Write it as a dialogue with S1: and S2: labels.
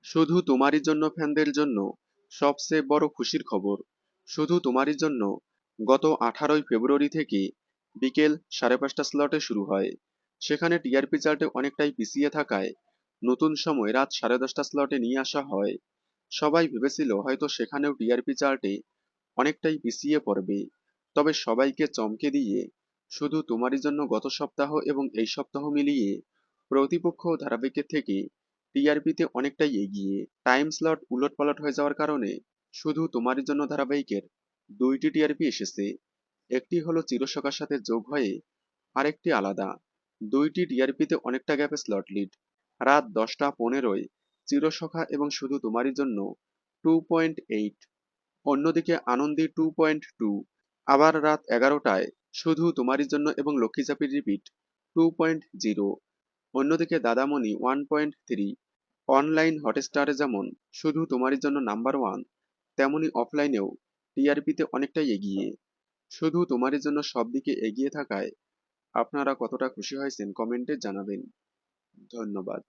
S1: শুধু তোমারই জন্য ফ্যানদের জন্য সবচেয়ে বড় খুশির খবর। শুধু তোমারই জন্য গত 18ই ফেব্রুয়ারি থেকে বিকেল 5:30 স্লটে শুরু হয়। সেখানে টিআরপি চার্টে অনেকটাই পিছিয়ে থাকায় নতুন সময় রাত 10:30 স্লটে নিয়ে আসা হয়। সবাই ভেবেছিল হয়তো সেখানেও টিআরপি চার্টে অনেকটাই পিছিয়ে পড়বে, তবে সবাইকে চমকে দিয়ে শুধু তোমারই জন্য গত সপ্তাহ এবং এই সপ্তাহ মিলিয়ে প্রতিপক্ষ ধারাবাহিকের থেকে টিআরপিতে অনেকটাই এগিয়ে। টাইম স্লট উলটপালট হয়ে যাওয়ার কারণে শুধু তোমারই জন্য ধারাবাহিকের 2টি টিআরপি এসেছে। একটি হলো চিরসখার সাথে যোগ হয়ে, আরেকটি আলাদা। 2টি টিআরপিতে অনেকটা গ্যাপে স্লট লিড। রাত 10টা 15-য় চিরসখা এবং শুধু তোমারই জন্য 2.8, অন্যদিকে আনন্দী 2.2, আবার রাত 11টায় শুধু তোমারই জন্য এবং লক্ষ্মী চাপির রিপিট 2.0, অন্যদিকে দাদামণি 1.3। অনলাইন হটস্টারে যেমন শুধু তোমারই জন্য নাম্বার 1, তেমনি অফলাইনেও টিআরপিতে অনেকটাই এগিয়ে। শুধু তোমারই জন্য সব দিকে এগিয়ে থাকায় আপনারা কতটা খুশি হয়েছেন কমেন্টে জানাবেন। ধন্যবাদ।